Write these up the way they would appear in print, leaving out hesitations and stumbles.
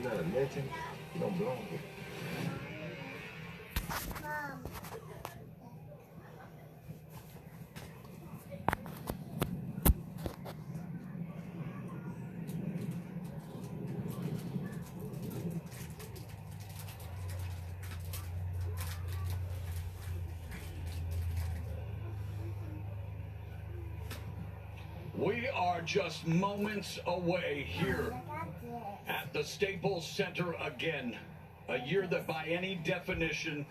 you're not a legend, you don't belong here. We are just moments away here at the Staples Center again. A year that by any definition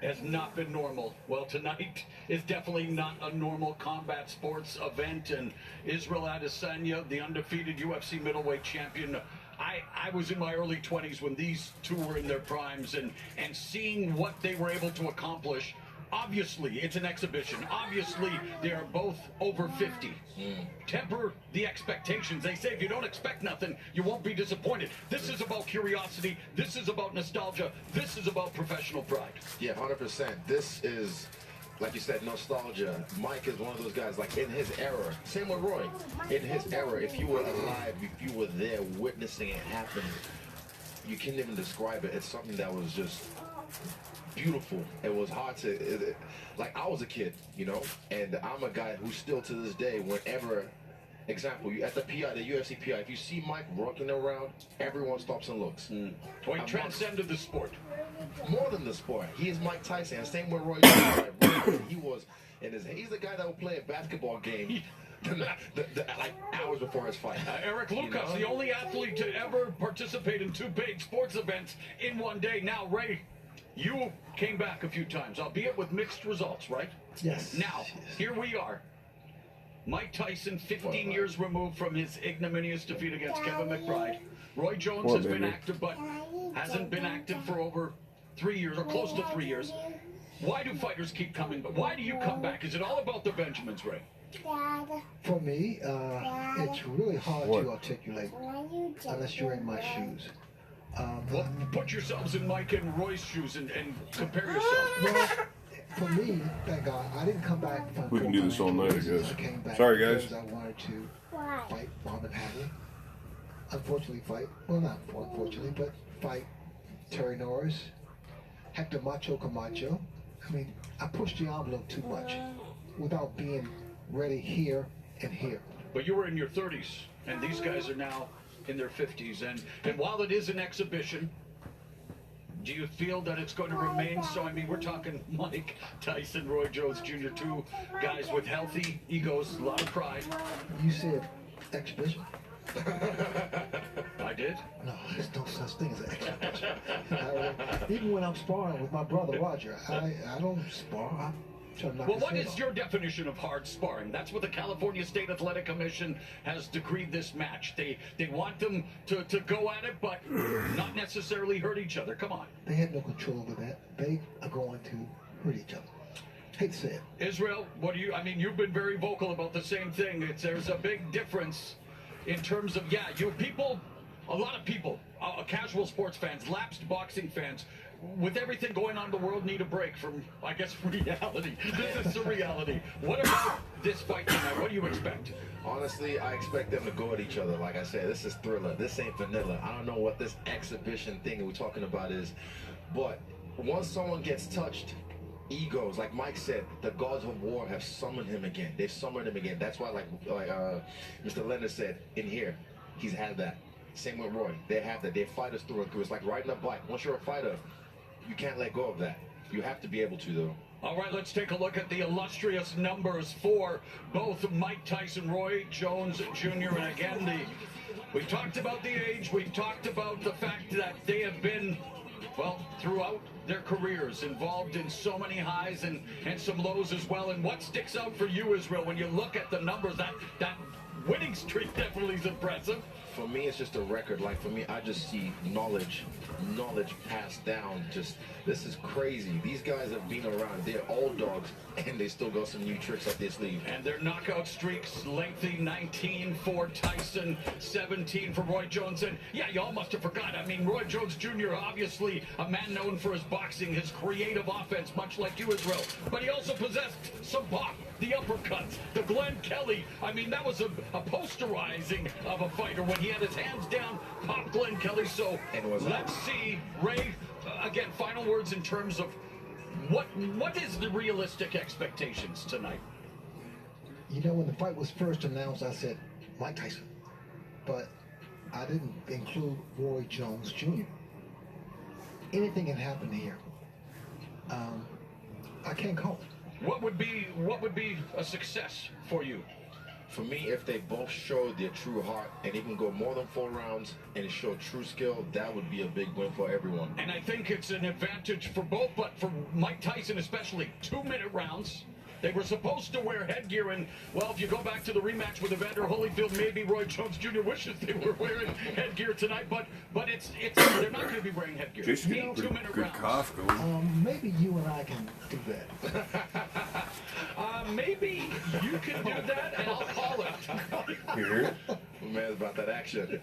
has not been normal. Well, tonight is definitely not a normal combat sports event, and Israel Adesanya, the undefeated UFC middleweight champion, I was in my early 20s when these two were in their primes, and seeing what they were able to accomplish. Obviously, it's an exhibition. Obviously, they are both over 50. Temper the expectations. They say if you don't expect nothing, you won't be disappointed. This is about curiosity. This is about nostalgia. This is about professional pride. Yeah, 100%. This is, like you said, nostalgia. Mike is one of those guys, like in his era. Same with Roy. In his era, if you were alive, if you were there witnessing it happen, you can't even describe it. It's something that was just beautiful. It was hard to, like, I was a kid, you know, and I'm a guy who still to this day, whenever, example, you at the PI, the UFC PI, if you see Mike walking around, everyone stops and looks. Well, he transcended the sport. More than the sport. He is Mike Tyson. Same with Roy Jones. He was in his, he's the guy that would play a basketball game like hours before his fight. Eric Lucas, the only athlete to ever participate in two big sports events in one day. Now, Ray, you came back a few times, albeit with mixed results, right? Yes. Now, here we are. Mike Tyson, 15 years removed from his ignominious defeat against Kevin McBride. Roy Jones has been active, but hasn't been active for over 3 years, or close to 3 years. Why do fighters keep coming? But why do you come back? Is it all about the Benjamins, Ray? For me, it's really hard to articulate unless you're in my shoes. Well, put yourselves in Mike and Roy's shoes and compare yourselves. Well, for me, thank God, I didn't come back from. We can do this all night, I guess. I came back Sorry, guys. because I wanted to fight Marvin Hagler. Unfortunately, not unfortunately, but fight Terry Norris, Hector Macho Camacho. I mean, I pushed the envelope too much without being ready here and here. But you were in your 30s, and these guys are now in their 50s, and while it is an exhibition, do you feel that it's going to remain so? I mean, we're talking Mike Tyson, Roy Jones Jr., two guys with healthy egos, a lot of pride. You said exhibition? I did? No, there's no such thing as an exhibition. Even when I'm sparring with my brother Roger, I don't spar. Well, what is your definition of hard sparring? That's what the California State Athletic Commission has decreed this match. They want them to go at it, but not necessarily hurt each other. Come on. They have no control over that. They are going to hurt each other. Hate to say it. Israel, what do you, I mean, you've been very vocal about the same thing. There's a big difference in terms of, you people, a lot of people, casual sports fans, lapsed boxing fans, with everything going on in the world, need a break from, I guess, reality. This is surreality. What about this fight tonight? What do you expect? Honestly, I expect them to go at each other. Like I said, this is thriller. This ain't vanilla. I don't know what this exhibition thing we're talking about is, but once someone gets touched, egos, like Mike said, the gods of war have summoned him again. They've summoned him again. That's why, like Mr. Leonard said, in here, he's had that. Same with Roy. They have that. They're fighters through and through. It's like riding a bike. Once you're a fighter, you can't let go of that. You have to be able to, though. All right, let's take a look at the illustrious numbers for both Mike Tyson, Roy Jones Jr. And again, we talked about the age. We've talked about the fact that they have been, well, throughout their careers, involved in so many highs and some lows as well. And what sticks out for you, Israel, when you look at the numbers, that winning streak definitely is impressive. For me, it's just a record. Like, for me, I just see knowledge passed down. Just, this is crazy. These guys have been around. They're old dogs, and they still got some new tricks up their sleeve. And their knockout streaks lengthy, 19 for Tyson, 17 for Roy Jones. And yeah, y'all must have forgot. I mean, Roy Jones Jr., obviously a man known for his boxing, his creative offense, much like you, Israel. But he also possessed some pop, the uppercuts, the Glenn Kelly. I mean, that was a posterizing of a fighter when he had his hands down, popped Glenn Kelly. So let's see, Ray, again, final words in terms of what is the realistic expectations tonight? You know, when the fight was first announced, I said Mike Tyson, but I didn't include Roy Jones Jr. Anything can happen here. I can't call it. What would be a success for you? For me, if they both show their true heart and even go more than 4 rounds and show true skill, that would be a big win for everyone. And I think it's an advantage for both, but for Mike Tyson especially, 2-minute rounds. They were supposed to wear headgear, and, well, if you go back to the rematch with Evander Holyfield, maybe Roy Jones Jr. wishes they were wearing headgear tonight, but they're not going to be wearing headgear. Jason, 2-minute good rounds. cough going. Maybe you and I can do that. Maybe you can do that, and I'll call it. Here. Man's about that action.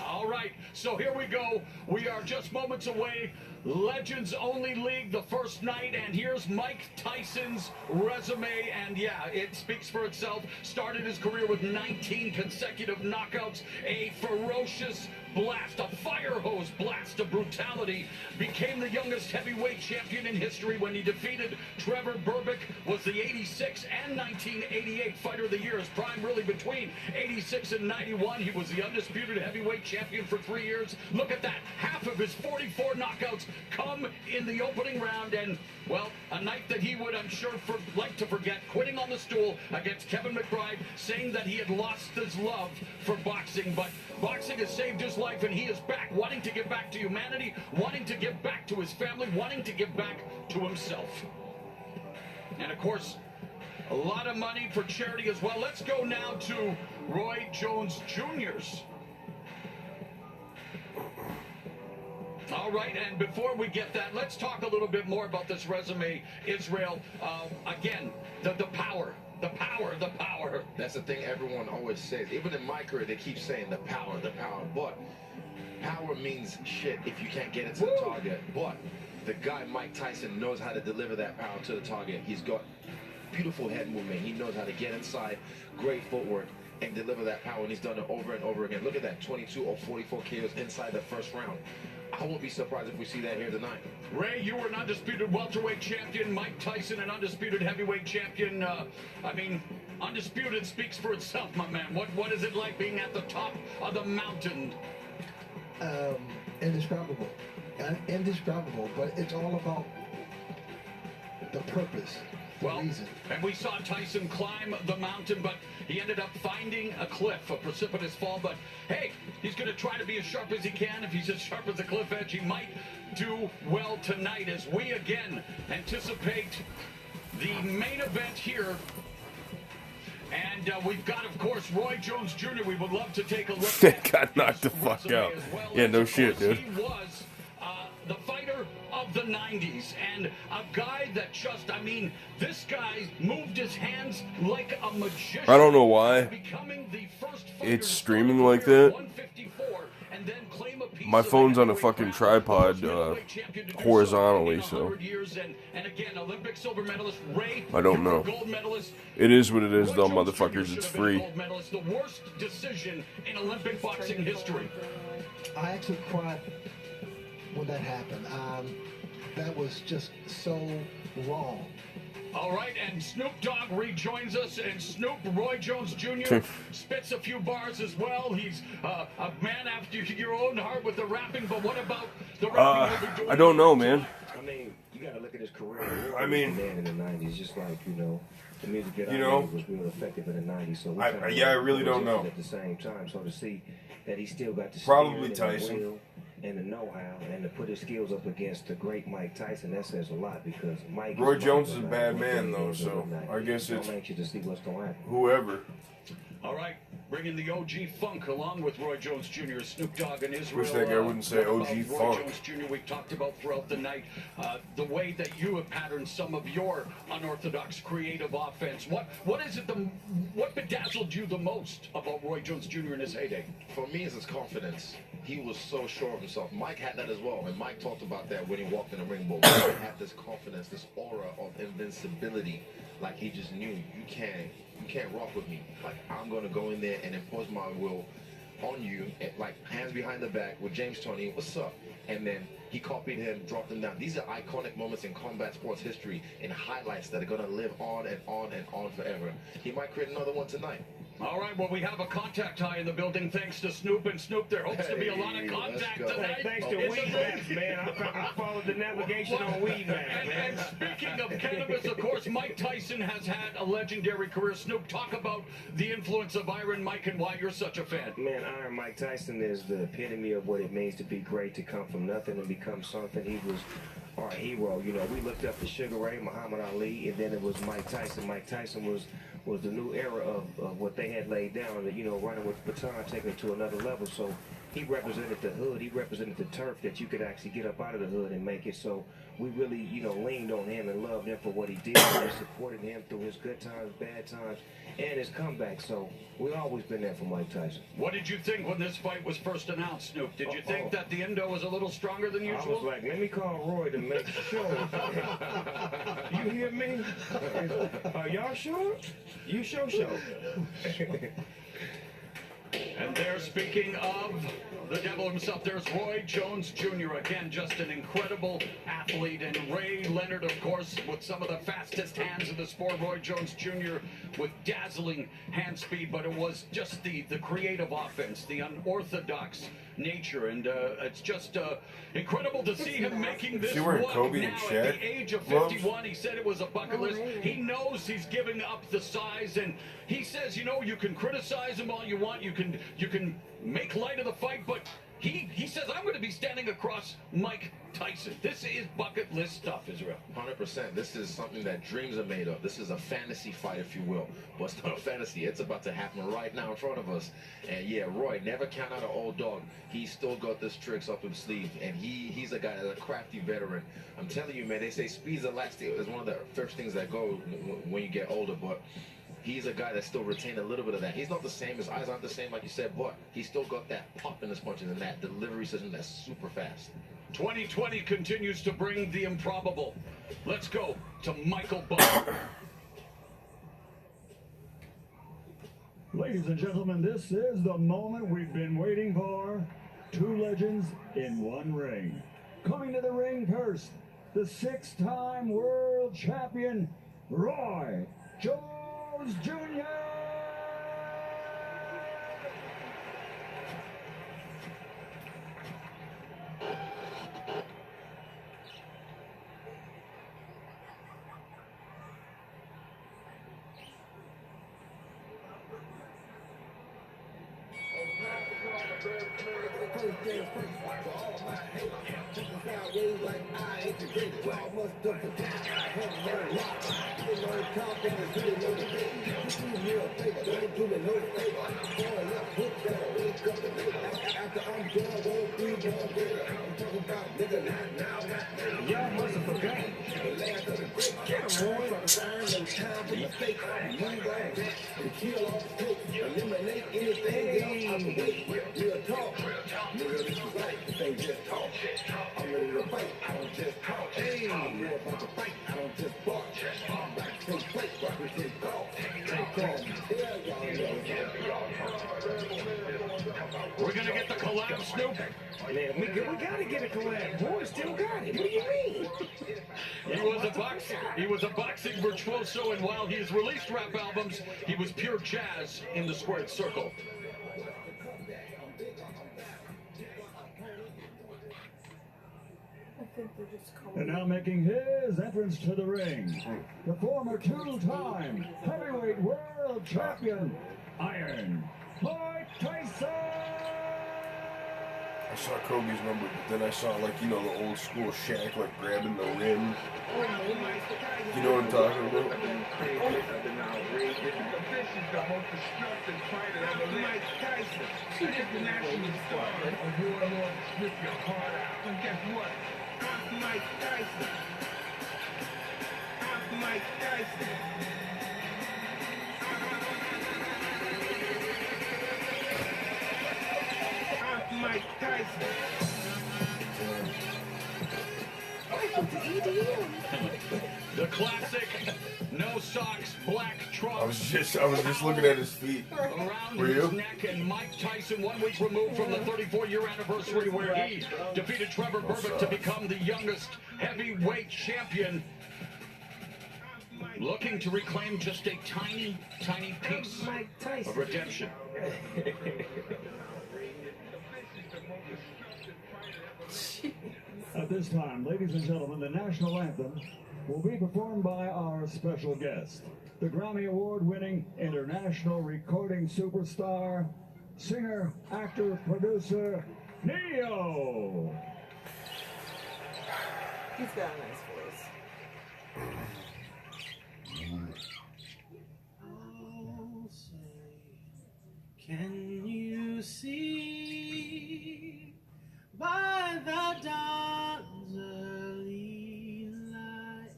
All right, so here we go. We are just moments away. Legends Only League, the first night, and here's Mike Tyson's resume, and yeah, it speaks for itself. Started his career with 19 consecutive knockouts, a ferocious blast, a fire hose blast of brutality. Became the youngest heavyweight champion in history when he defeated Trevor Berbick, was the 86 and 1988 Fighter of the Year. His prime really between 86 and 91. He was the undisputed heavyweight champion for 3 years. Look at that. Half of his 44 knockouts come in the opening round, and, well, a night that he would, I'm sure, like to forget, quitting on the stool against Kevin McBride, saying that he had lost his love for boxing, but boxing has saved his life, and he is back, wanting to get back to humanity, wanting to get back to his family, wanting to get back to himself. And, of course, a lot of money for charity as well. Let's go now to Roy Jones Jr.'s. All right, and before we get that, let's talk a little bit more about this resume, Israel. Again, the power. The power. That's the thing everyone always says. Even in my career, they keep saying the power. But power means shit if you can't get it to the target. But the guy, Mike Tyson, knows how to deliver that power to the target. He's got beautiful head movement. He knows how to get inside, great footwork, and deliver that power. And he's done it over and over again. Look at that, 22 or 44 KOs inside the first round. I won't be surprised if we see that here tonight. Ray, you were an undisputed welterweight champion. Mike Tyson, an undisputed heavyweight champion. I mean, undisputed speaks for itself, my man. What is it like being at the top of the mountain? Indescribable. Indescribable, but it's all about the purpose, the reason. And we saw Tyson climb the mountain, but he ended up finding a cliff, a precipitous fall. But, hey, he's going to try to be as sharp as he can. If he's as sharp as a cliff edge, he might do well tonight as we, again, anticipate the main event here. And we've got, of course, Roy Jones Jr. We would love to take a look at. Got knocked the fuck out. Well. Yeah, no shit, dude. He was the fighter of the 90s, and a guy that just, I mean, this guy moved his hands like a magician. I don't know why Becoming the first it's streaming like that. 154, and then claim a piece My of phone's on a heavyweight fucking crown. tripod, Middleweight champion to do horizontally, so in 100 years, and again, Olympic silver medalist Ray. I don't know. Gold medalist. It is what it is, though, Roy Jones Jr. motherfuckers. should It's have been free. gold medalist, the worst decision in Olympic boxing history. I actually cried when that happened. That was just so wrong. All right, and Snoop Dogg rejoins us, and Snoop, Roy Jones Jr. spits a few bars as well. He's a man after your own heart with the rapping, but what about the rapping he'll be doing? I don't know, man. I mean, you got to look at his career. I mean, man in the 90s, just like, you know, the music that was real effective in the 90s. So I really don't know. At the same time, so to see that he still got the Probably spirit and the Tyson. will and the know-how, and to put his skills up against the great Mike Tyson, that says a lot, because Mike. Roy Jones is a bad man, though, so I guess it's I'm anxious to see what's going to happen. whoever. All right, bringing the OG Funk along with Roy Jones Jr., Snoop Dogg, and Israel. Wish that guy wouldn't say what OG about Roy Funk. Jones Jr. We've talked about throughout the night the way that you have patterned some of your unorthodox creative offense. What is it? What bedazzled you the most about Roy Jones Jr. in his heyday? For me, it's his confidence. He was so sure of himself. Mike had that as well, and Mike talked about that when he walked in the ring. But Mike had this confidence, this aura of invincibility, like he just knew you can't you can't rock with me. Like, I'm going to go in there and impose my will on you, like hands behind the back with James Toney, what's up? And then he copied him, dropped him down. These are iconic moments in combat sports history and highlights that are going to live on and on and on forever. He might create another one tonight. All right, well, we have a contact high in the building thanks to Snoop. And Snoop, there hopes to be a lot of contact tonight. Thanks to Weed Maps, man. I followed the navigation on Weed Maps, man. And speaking of cannabis, of course, Mike Tyson has had a legendary career. Snoop, talk about the influence of Iron Mike and why you're such a fan. Man, Iron Mike Tyson is the epitome of what it means to be great, to come from nothing and become something. He was our hero. You know, we looked up to Sugar Ray, Muhammad Ali, and then it was Mike Tyson. Mike Tyson was the new era of what they had laid down, you know, running with the baton, taking it to another level. So he represented the hood. He represented the turf that you could actually get up out of the hood and make it. So we really, you know, leaned on him and loved him for what he did and supported him through his good times, bad times, and his comeback. So we've always been there for Mike Tyson. What did you think when this fight was first announced, Snoop? Did you think that the endo was a little stronger than usual? I was like, let me call Roy to make sure. You hear me? Are y'all sure? You sure? And there, speaking of the devil himself, there's Roy Jones Jr. Again, just an incredible athlete. And Ray Leonard, of course, with some of the fastest hands in the sport. Roy Jones Jr. with dazzling hand speed, but it was just the creative offense, the unorthodox nature. And it's just incredible to see him making this wearing walk Kobe now and at Shaq the age of gloves? 51. He said it was a bucket list. He knows he's giving up the size, and he says, you know, you can criticize him all you want, you can make light of the fight, but he says, I'm going to be standing across Mike Tyson. This is bucket list stuff, Israel. 100%. This is something that dreams are made of. This is a fantasy fight, if you will. But it's not a fantasy. It's about to happen right now in front of us. And yeah, Roy, never count out an old dog. He's still got this tricks up his sleeve. And he's a guy that's a crafty veteran. I'm telling you, man, they say speed's elastic is one of the first things that go when you get older. But he's a guy that still retained a little bit of that. He's not the same. His eyes aren't the same, like you said, but he's still got that pop in his punches and that delivery system that's super fast. 2020 continues to bring the improbable. Let's go to Michael Butler. Ladies and gentlemen, this is the moment we've been waiting for. Two legends in one ring. Coming to the ring first, the six-time world champion, Roy Jones Jr. Y'all must have forgot. Get him, Roy. Eliminate anything else. Real talk. They just talk. I'm ready to fight. I don't just talk. I'm more about to fight. I don't just bark. I'm like to take place. Rock with his dog. We're going to get the collab, Snoop. Man, we gotta get a collab. Boy, still got it. What do you mean? He was a boxing virtuoso, and while he's released rap albums, he was pure jazz in the squared circle. And now making his entrance to the ring, the former two-time heavyweight world champion, Iron Mike Tyson! I saw Kobe's number, but then I saw, like, you know, the old school Shaq, like, grabbing the rim. You know what I'm talking about? This is the most destructive fighter ever lived. Mike Tyson, international star, a warlord, rip your heart out. And guess what? I'm Mike Tyson. I'm Mike Tyson. I'm Mike Tyson. The classic, no socks, black trunks. I was just looking at his feet. Around Were his you? neck, and Mike Tyson 1 week removed from the 34-year anniversary where he defeated Trevor Burbick to become the youngest heavyweight champion. Looking to reclaim just a tiny, tiny piece of redemption. At this time, ladies and gentlemen, the national anthem will be performed by our special guest, the Grammy Award-winning international recording superstar, singer, actor, producer, Neo. He's got a nice voice. Oh, say, can you see by the dawn's early light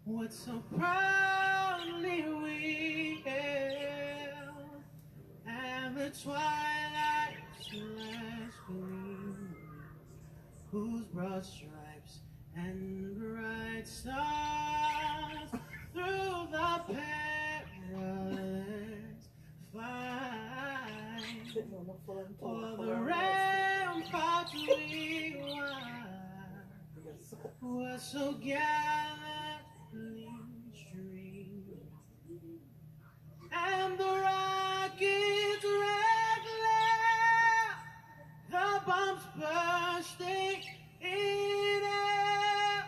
what so proudly we hailed, and the twilight's last gleam, whose broad stripes and bright stars through the perilous fight, for the ramparts we were so gallantly streamed, and the rocket's red glare, the bombs bursting in air,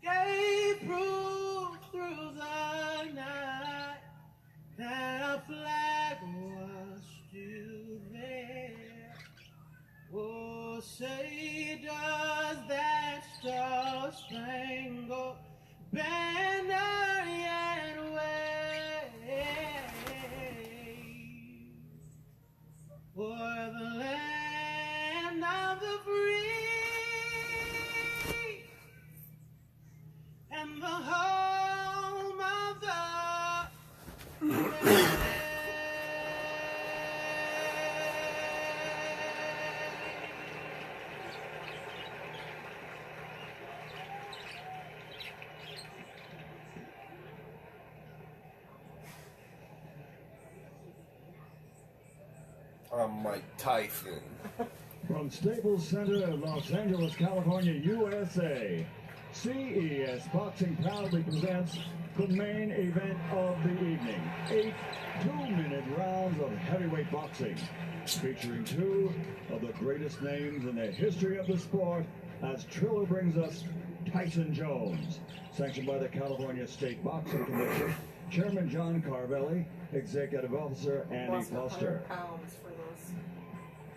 gave proof through the night that our flag was still there. Oh, say does that star-spangled banner yet wave for the land of the free and the home of the brave. I'm Mike Tyson. From Staples Center, Los Angeles, California, USA, CES Boxing proudly presents the main event of the evening. 8 two-minute rounds of heavyweight boxing, featuring two of the greatest names in the history of the sport, as Triller brings us Tyson Jones, sanctioned by the California State Boxing Commission, Chairman John Carvelli, Executive Officer Andy Lost 100 Foster. pounds for this.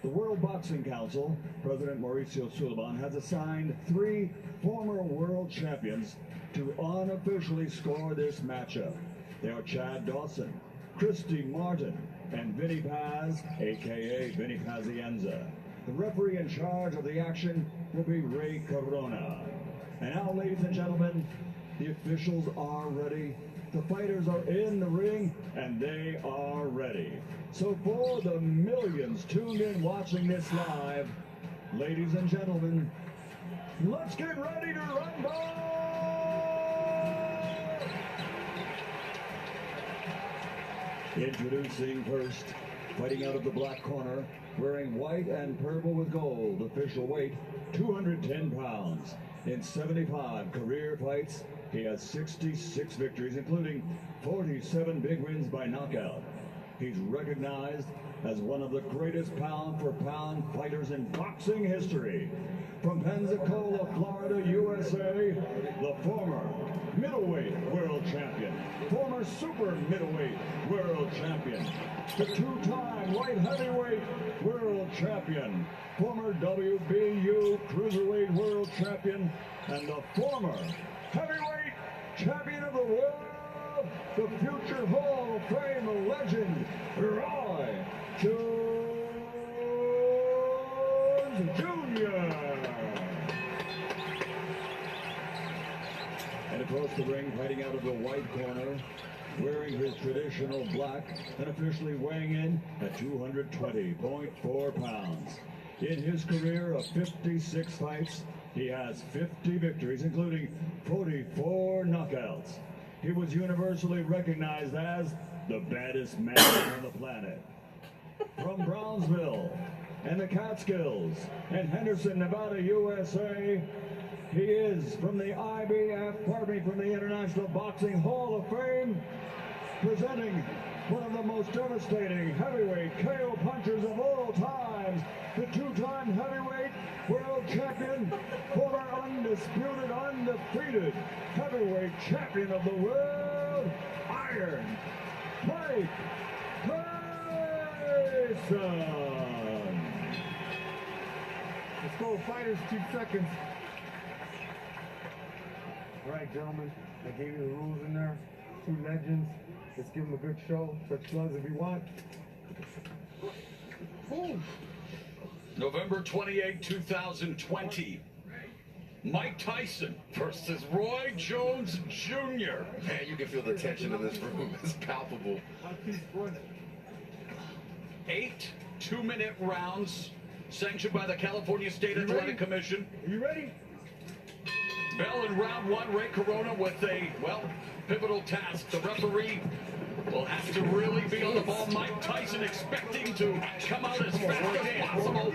The World Boxing Council, President Mauricio Sullivan, has assigned 3 former world champions to unofficially score this matchup. They are Chad Dawson, Christy Martin, and Vinny Paz, a.k.a. Vinny Pazienza. The referee in charge of the action will be Ray Corona. And now, ladies and gentlemen, the officials are ready. The fighters are in the ring, and they are ready. So for the millions tuned in watching this live, ladies and gentlemen, let's get ready to rumble! Introducing first, fighting out of the black corner, wearing white and purple with gold, official weight 210 pounds. In 75 career fights, he has 66 victories, including 47 big wins by knockout. He's recognized as one of the greatest pound-for-pound fighters in boxing history. From Pensacola, Florida, USA, the former middleweight world champion, former super middleweight world champion, the 2-time light heavyweight world champion, former WBU cruiserweight world champion, and the former heavyweight champion of the world, the future Hall of Fame legend, Roy Jones Jr. And across the ring, fighting out of the white corner, wearing his traditional black and officially weighing in at 220.4 pounds. In his career of 56 fights, he has 50 victories, including 44 knockouts. he was universally recognized as the baddest man on the planet. From Brownsville and the Catskills and Henderson, Nevada, USA, he is from the from the International Boxing Hall of Fame, presenting one of the most devastating heavyweight KO punchers of all times, the two-time heavyweight world champion, former undisputed, undefeated heavyweight champion of the world, Iron Mike Tyson. Let's go, fighters, 2 seconds. All right, gentlemen, I gave you the rules in there. 2 legends. Let's give them a good show. Touch gloves if you want. Boom. November 28, 2020. Mike Tyson versus Roy Jones Jr. Man, you can feel the tension in this room. It's palpable. 8 2-minute rounds sanctioned by the California State Athletic Commission. Are you ready? Bell in round 1, Ray Corona with a, pivotal task. The referee will have to really be on the ball. Mike Tyson expecting to come out as fast as possible.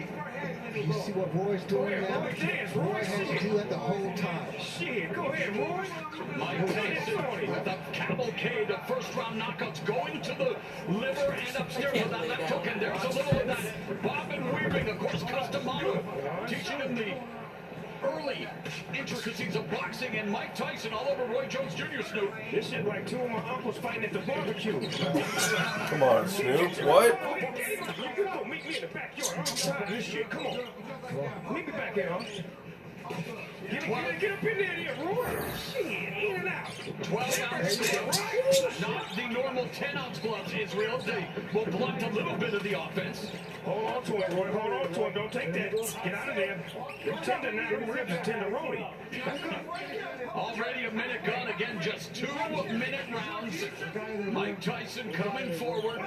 You see what Roy's doing now? Roy has to do it the whole time. Shit, go ahead, Roy. Mike Tyson with a cavalcade of first-round knockouts going to the liver and upstairs with that left hook. And there's a little of that bobbing, weaving, of course, Castamano teaching him the early intricacies of boxing, and Mike Tyson all over Roy Jones Jr. Snoop. This shit like 2 of my uncles fighting at the barbecue. Come on, Snoop. What? You go meet me in the backyard. I'm tired of this shit. Come on. Meet me back here, huh? Get up in there, Roy. Shit, in and out. 12-ounce gloves, not the normal 10-ounce gloves, Israel. They will blunt a little bit of the offense. Hold on to it, Roy. Hold on to it. Don't take that. Get out of there. Them tender now. Them ribs are tenderoni. Already a minute gone. Again, just 2-minute rounds. Mike Tyson coming forward.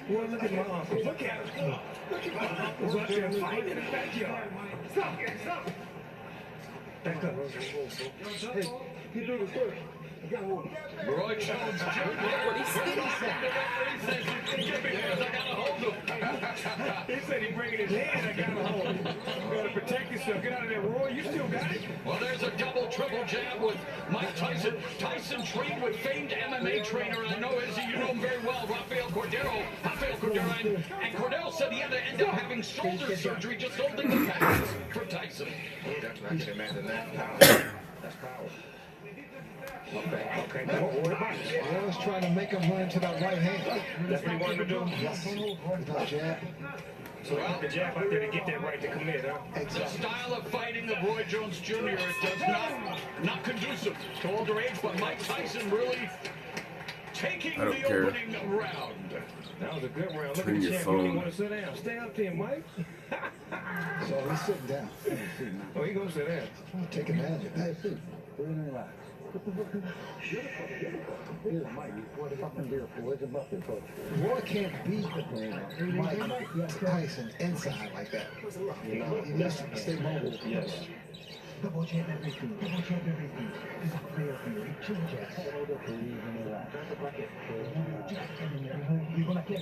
Well, look at my uncles. Look at him. Look at my uncles out there fighting in the backyard. Stop. Back up. Hey, get through the first. Roy Jones Jr. Give me yours, I gotta hold him. He said he's bringing his hand, I gotta hold him. You gotta protect yourself. Get out of there, Roy. You still got it. Well, there's a double, triple jab with Mike Tyson. Tyson trained with famed MMA trainer, and I know, Izzy, you know him very well, Rafael Cordero. And Cordero said he had to end up having shoulder surgery just holding the pads for Tyson. Definitely, I can imagine that. That's power. Okay, don't worry about it. I was trying to make him run into that right hand. That's what he wanted to do? Yes. Without jab. So he put the jab out there to get that right to commit, huh? The style of fighting of Roy Jones Jr. does not conducive to older age, but Mike Tyson really taking the opening round. That was a good round. Look Turn at the your champ. phone. You want to sit down? Stay up there, Mike. So he's sitting down. Oh, he gonna sit down. Take advantage of that. Roy can't beat Mike Tyson inside like that. You know, he needs to stay mobile. Yes.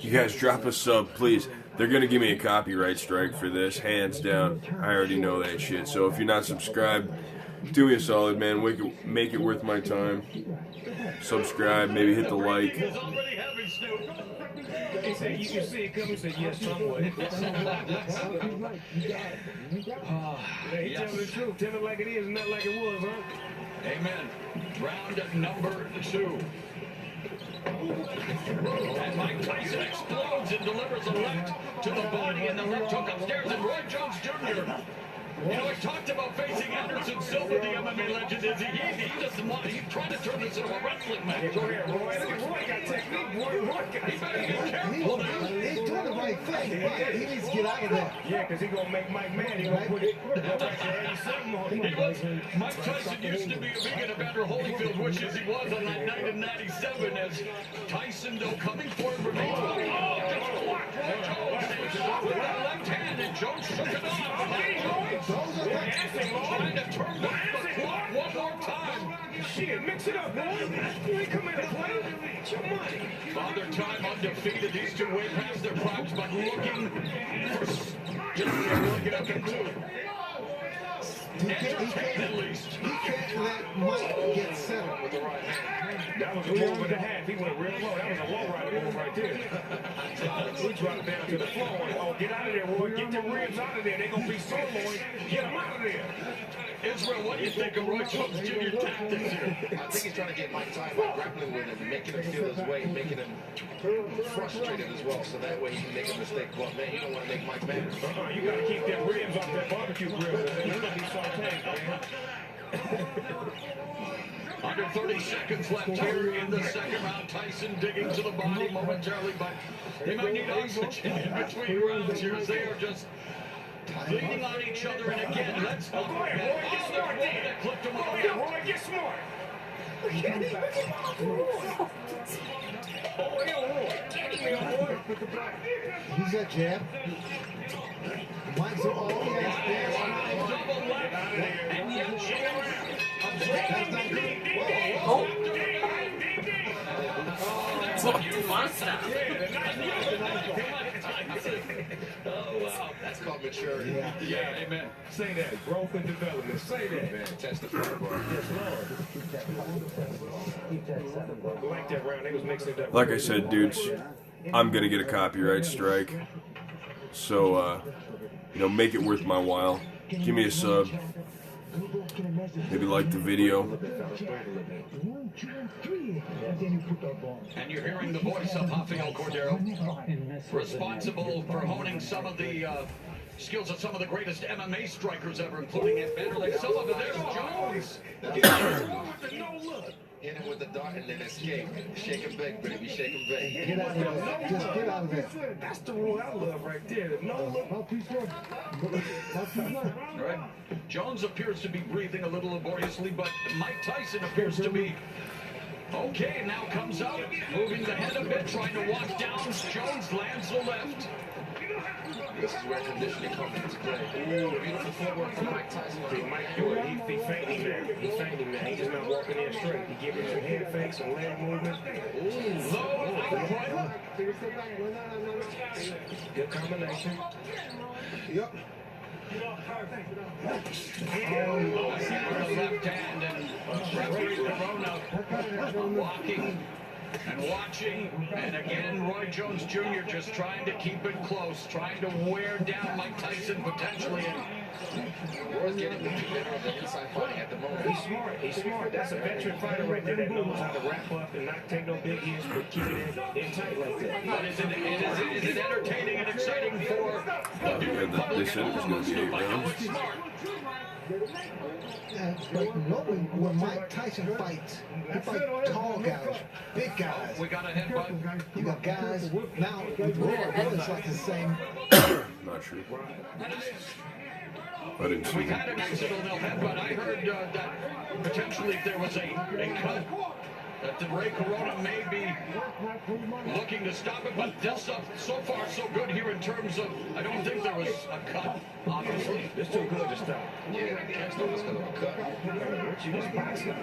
You guys drop a sub, please. They're gonna give me a copyright strike for this, hands down. I already know that shit. So if you're not subscribed, do me a solid, man. Make it worth my time. Subscribe, maybe hit the like. It's already heavy, Snoop. He said, you can see it coming. He said, yes, somewhat. He telling the truth. Tell it like it is, not like it was, huh? Amen. Round number 2. And Mike Tyson explodes and delivers a left to the body and the left hook upstairs. And Roy Jones Jr. You know, I talked about facing Anderson Silva, the MMA legend. He's trying to turn this into a wrestling match. Go ahead, Roy. Look at Roy got technique. Roy got He better be careful now. He's doing the right thing, but he needs to get out of there. Yeah, because he's going to make Mike mad. He's going to put it back to 87 on him. Mike Tyson used to be a vegan. Evander Holyfield wishes he was on that night in 97 as Tyson, though, coming forward remains. Oh, just blocked Roy Jones with that left hand, and Jones shook it off. Trying to turn back the clock one more time. Shit, mix it up, boy. You ain't come here to play. It's your money. Father Time undefeated. These two way past their primes, but looking for just looking up into it. Entertain at least. He can't let Mike get settled with the right hand. That was a move and a half. He went real low. That was a low rider move right there. He dropped down to the floor. Oh, get out of there, Roy. Get them ribs out of there. They're going to be soloing. Get them out of there. Israel, what do you think of Roy Jones Jr. tactics here? I think he's trying to get Mike Tyson grappling with him, making him feel his way, making him frustrated as well, so that way he can make a mistake. But man, you don't want to make Mike mad. You got to keep them ribs off that barbecue grill. He's going to be sauteed, man. Under 30 seconds left here in the second round. Tyson digging to the body momentarily, but they might need oxygen in between rounds here as they are just leaning on each other. And again, let's go. Go ahead, Roy. Get smart there. Clipped him Go on the ahead, Roy. Get smart. Oh, Roy. Get him, Roy. He's a jab. Mike's all he has. double left, and yet check around. That's not good. Oh. It's like too fast now. Oh, wow. That's called maturity. Yeah, amen. Say that. Growth and development. Say that. Man, testify, bro. Like that round. They was mixing it up. Like I said, dudes, I'm gonna get a copyright strike. So, make it worth my while. Give me a sub. Maybe like the video. And you're hearing the voice of Rafael Cordero, responsible for honing some of the skills of some of the greatest MMA strikers ever, including Ed Vanderlei. Some of it, there's Jones. Hit him with the dart and then escape. Shake him big, baby. Shake him big. Get out of there. Just get out of there. That's the rule I love right there. No look. Right. Jones appears to be breathing a little laboriously, but Mike Tyson appears to be okay. Now comes out, moving the head a bit, trying to walk down. Jones lands the left. This is where conditioning comes into play. Ooh, beautiful footwork from Mike Tyson. Mike Hewitt, he fainting there. He fainting there. He's just not walking in straight. He giving some head fakes, some leg movement. Ooh, low uppercut. Good combination. Yep. The left hand and referee Corona walking and watching, and again Roy Jones Jr. just trying to keep it close, trying to wear down Mike Tyson potentially. Roy's getting the better of the inside fighting at the moment. He's smart. He's smart. That's a veteran fighter right there that knows how to wrap up and not take no big hits, but keep it in tight like that. But is it entertaining and exciting for the viewing public? They said it was going to be 8 rounds. But normally when Mike Tyson fights, he fights tall guys, big guys. We got a headbutt. You got guys now with Roy, it's like the same. Not sure. I didn't see We had it. an accidental headbutt. I heard that potentially if there was a cut, that the Ray Corona may be looking to stop it, but this so far so good here in terms of, I don't think there was a cut, obviously. It's too good to stop. Yeah, can't stop this because of a cut. What you just boxing?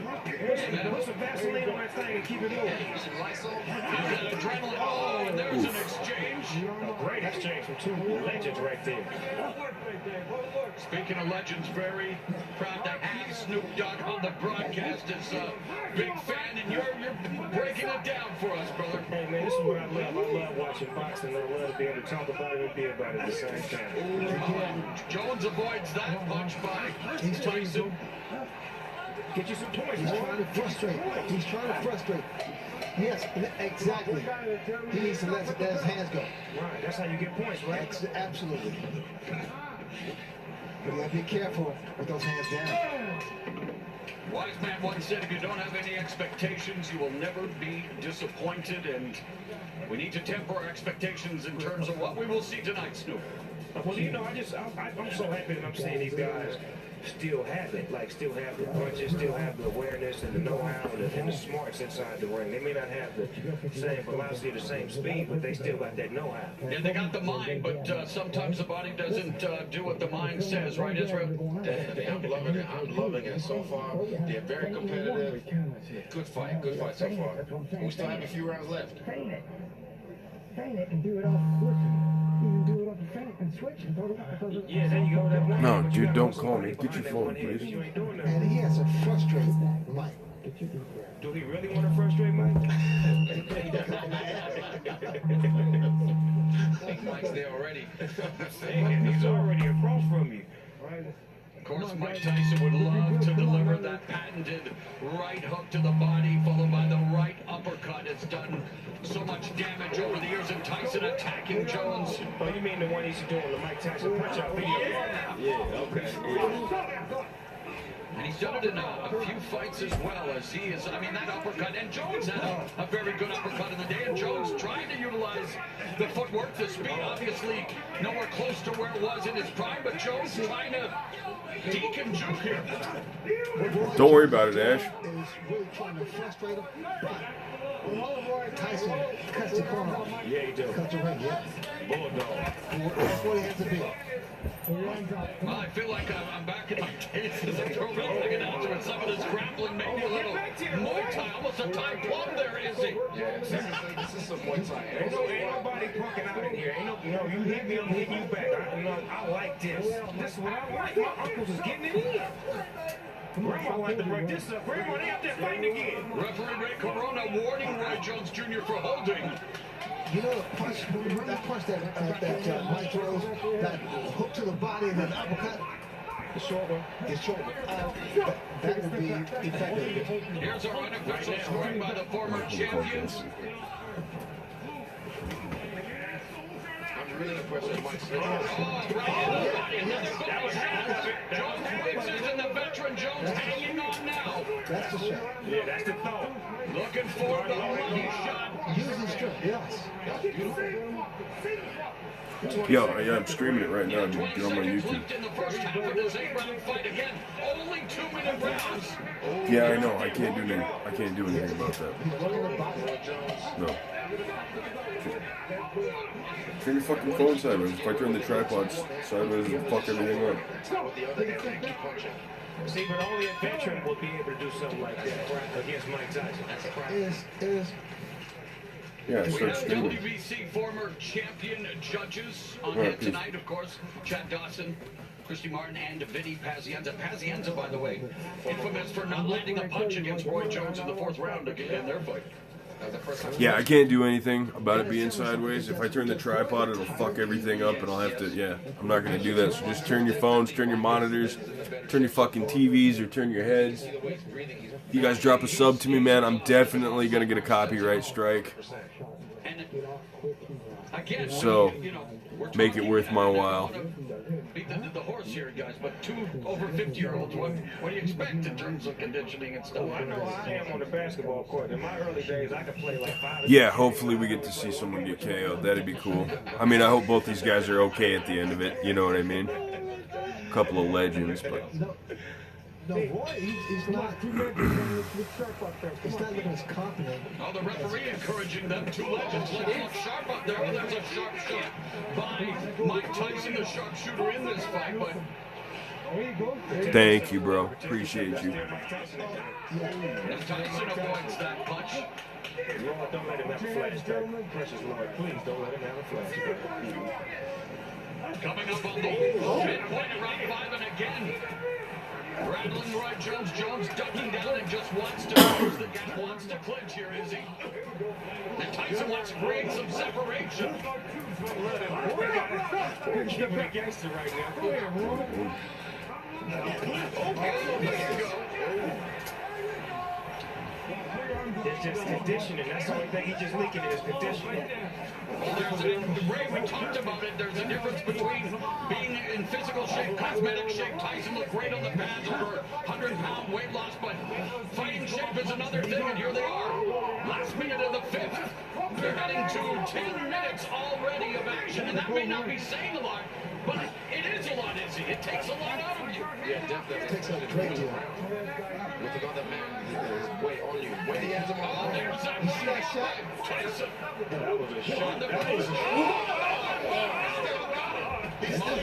Put some Vaseline on that thing and keep it moving. Some Lysol. Is that adrenaline? Oh, and there's an exchange. A great exchange from two legends right there. Speaking of legends, very proud to have Snoop Dogg on the broadcast as a big fan, and you're breaking it down for us, brother. Hey, man, this is what I love. I love watching boxing. I love to be able to talk about it and be about it at the same time. Jones avoids that punch by Tyson. Get you some points. He's trying to frustrate. He's trying to frustrate. Yes, exactly. He needs to let his hands go. Right, that's how you get points, right? Absolutely. But you gotta be careful with those hands down. Wise man once said, if you don't have any expectations, you will never be disappointed, and we need to temper our expectations in terms of what we will see tonight, Snoop. Well, you know, I'm so happy that I'm seeing these guys still have it, like still have the punches, still have the awareness and the know-how and the smarts inside the ring. They may not have the same velocity, the same speed, but they still got that know-how. Yeah, they got the mind, but sometimes the body doesn't do what the mind says, right, Israel? Definitely, I'm loving it. I'm loving it so far. They're very competitive. Good fight so far. We still have a few rounds left. Feign it and do it off switching. You can do it off the feint and switch and throw it out. Yeah, there you go. That one. No, dude, don't call me. Get your phone, please. You ain't doing that. And he has to frustrate Mike. Do he really want to frustrate Mike? Mike's there already. He's already across from you. Of course, Mike Tyson would love to deliver that patented right hook to the body, followed by the right uppercut. It's done so much damage over the years, and Tyson attacking Jones. Oh, you mean the one he's doing, the Mike Tyson punch-out video? Yeah, okay. And he's done it in a few fights as well, as he is, I mean, that uppercut, and Jones had a very good uppercut in the day, and Jones trying to utilize the footwork, the speed, obviously nowhere close to where it was in his prime, but Jones trying to deke and juke here. Don't worry about it, Ash. Is really trying to frustrate him, but Tyson cuts the corner off. Yeah, he does. Cuts the ring, yeah. Bulldog. That's what he has to be. Well, I feel like I'm back in my days as a pro wrestling announcer, and some of this grappling, maybe a little Muay Thai, almost a Thai plum there, is he? Yeah, this is some Muay Thai. Ain't nobody punking out in here. You hit me, I'm hitting you back. I like this. This is what I like. My uncles is getting it in. Grandma wanted to break this up. Grandma, they out there fighting again. Referee Ray Corona warning Roy Jones Jr. for holding. You know, that punch that Mike throws, that hook to the body and then uppercut, the short one. That would be effective. Here's our unofficial scoring by the former champions. I'm really impressed with Mike's skill. Oh, right in the body, another good shot. Jones waves and the veteran Jones hanging on now. That's the shot. Yeah, that's the thought. Looking for the money shot. Using strength, yes. Yo, yeah, I'm streaming it right now. Get on my 20 seconds YouTube. left in the first half of this 8-round fight again. Only 2-minute rounds. Yeah, I know. I can't do anything about that. No. Turn your fucking phone sideways. If I turn the tripod sideways, it'll fuck everything up. See, but only a veteran would be able to do something like that against Mike Tyson. Yeah, We start have streaming. WBC former champion judges on here tonight, of course. Chad Dawson, Christy Martin, and Vinny Pazienza. Pazienza, by the way, infamous for not landing a punch against Roy Jones in the 4th round in their fight. Yeah, I can't do anything about it being sideways. If I turn the tripod, it'll fuck everything up, and I'll have to, yeah, I'm not going to do that. So just turn your phones, turn your monitors, turn your fucking TVs, or turn your heads. If you guys drop a sub to me, man, I'm definitely going to get a copyright strike. Again, So, you know, make it worth my while. Beat the horse here, guys, but 2 over 50-year-olds, what do you expect in terms of conditioning and stuff? Well, I know I am on the basketball court. In my early days, I could play like 5 or Yeah, hopefully we get to see someone get KO'd. That'd be cool. I mean, I hope both these guys are okay at the end of it. You know what I mean? A couple of legends, but... No, Roy, he's not looking as confident. Oh, the referee encouraging them 2 legends. Let's look sharp up there. There's a sharp shot by Mike Tyson, the sharpshooter in this fight. But Thank you, bro. Appreciate you. Tyson avoids that punch. Lord, don't let him have a flashback. Precious Lord, please don't let him have a flashback. Coming up on the midpoint of round 5, and again, rattling Roy Jones. Jones ducking down and just wants to close the gap, wants to clinch here, is he? And Tyson wants to create some separation. Keep it gangster right now. Go ahead, Roy. It's just conditioning. That's the only thing he's just leaking is conditioning. Ray, we talked about it. There's a difference between being in physical shape, cosmetic shape. Tyson looked great on the pads, over 100-pound weight loss, but fighting shape is another thing, and here they are. Last minute of the 5th. They're heading to 10 minutes already of action. And that may not be saying a lot, but it is a lot, Izzy. It takes a lot out of you. Yeah, definitely. It takes a great deal. With another man his weight on you. When he has him on, There's that You see that shot? Tyson. that was a shot. On the base.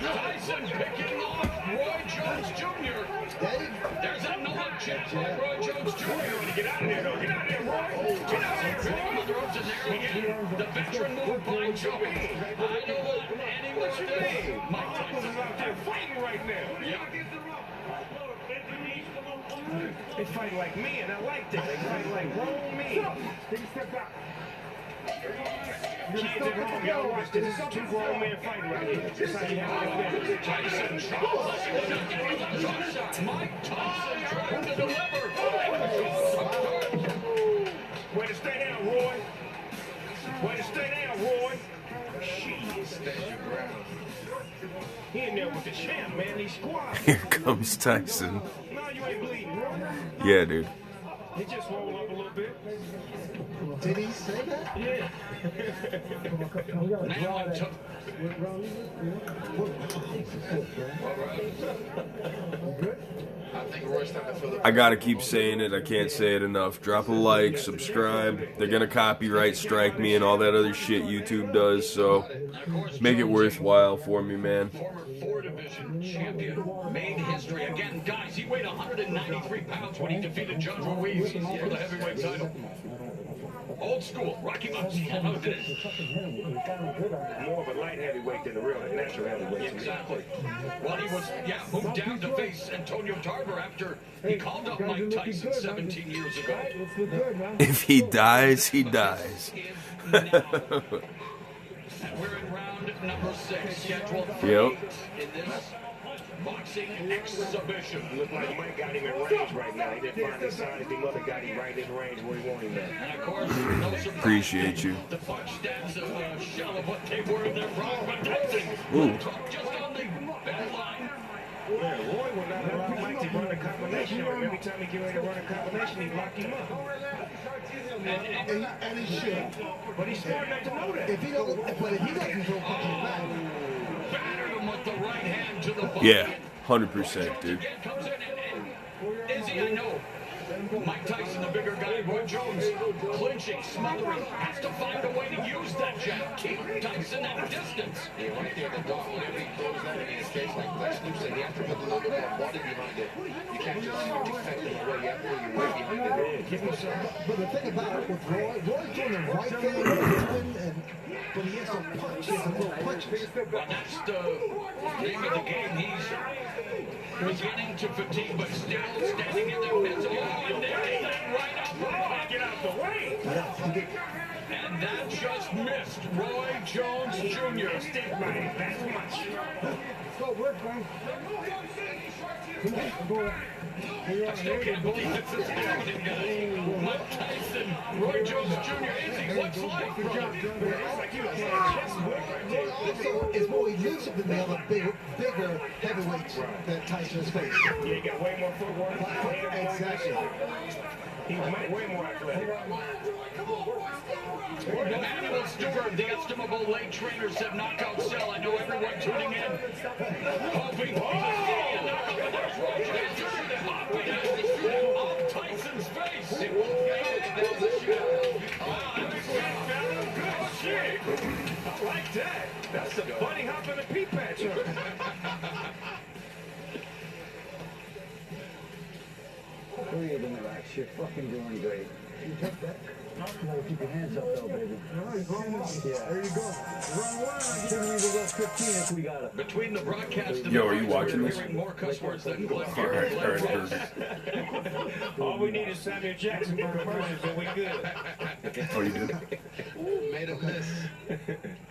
Tyson picking off Roy Jones Jr. There's that no-look chance by Roy Jones Jr. Get out of there, though. Get out of there, Roy. Get out of there, Hitting on the ropes, and there again, the veteran move by Joey. I know what Andy was doing. Mike Tyson is out there fighting right now. They fight like men. I like that. They fight like grown men. Take a step back. Kids at home, y'all watch this. This is two grown men fighting right here. This is how you handle your business. Tyson tries to Mike Tyson trying to deliver. Way to stay down, Roy. Way to stay down, Roy. Shit. Stand your ground. He in there with the champ, man. He squad. Here comes Tyson. No, you ain't bleeding, Roy. Yeah, dude. He just rolled up a little bit. Did he say that? Yeah. Now I'm took. I think Roy's starting to feel the I gotta keep saying it. I can't say it enough. Drop a like, subscribe. They're gonna copyright strike me and all that other shit YouTube does, so make it worthwhile for me, man. Former 4 Division champion made history again. Guys, he weighed 193 pounds when he defeated John Ruiz for the heavyweight title. Old school, Rocky Marciano did it. More of a light heavyweight than a real natural heavyweight. Exactly. Well, he was, moved down to face Antonio Tarver after he called up Mike Tyson 17 years ago. If he dies, he dies. And we're in round number 6, scheduled for 8 in this boxing exhibition. Look like Mike got him in range right now. He didn't find his size. The mother got him right in range where he wanted him at. And of course, no surprise. Appreciate you. The punch stats of a shell of what they were in their prime, but Tyson just on the bad line. Yeah, Roy would not allow Mike to run a combination on him. Every time he get ready to run a combination, he locked him up. And he should. But he's smart enough to know that. If he doesn't throw punches back. Battered him with the right hand to the body. Yeah, 100%, dude. Again comes in and Izzy, I know. Mike Tyson, the bigger guy, Roy Jones, clinching, smothering, has to find a way to use that jab. Keep Tyson at a distance. Yeah, right there, the dog. Whenever he throws that in his face, like Snoop said, he has to put a little bit more body behind it. You can't just expect him away. You have to put your weight behind it. But the thing about it with Roy's doing the right thing, but he has some punch. He has some little punches. Well, that's the name of the game. He's beginning to fatigue, but still standing in there. It's all in there. Right up. Get out the way. And that just missed Roy Jones Jr. Stick man, that's much. Go work, man. Come on, go. I still can't believe this is happening, guys. Mike Tyson, Roy Jones Jr. Izzy, what's life, brother? It's like you were playing chess boy right there. Also, it's more elusive than the other bigger heavyweights that Tyson has faced. Yeah, he got way more footwork. Exactly. He's way more athletic. Emmanuel Stewart, the estimable late trainer, said knockout sell. I know everyone tuning in, hoping there's Roy Jones Jr. off Tyson's face. Good shit. I like that. That's a bunny hop in a pea patch. Where are you gonna relax? You're fucking doing great. You took that? You gotta keep your hands up though, baby. Yeah, there you go. Run one. Give me the 15 if we got it. Between the broadcast and Yo, the are you fights, watching we're this? hearing more cuss words than Glenn All right, All we need is Samuel Jackson for commercials and we good. Oh, you do? Ooh, made him miss.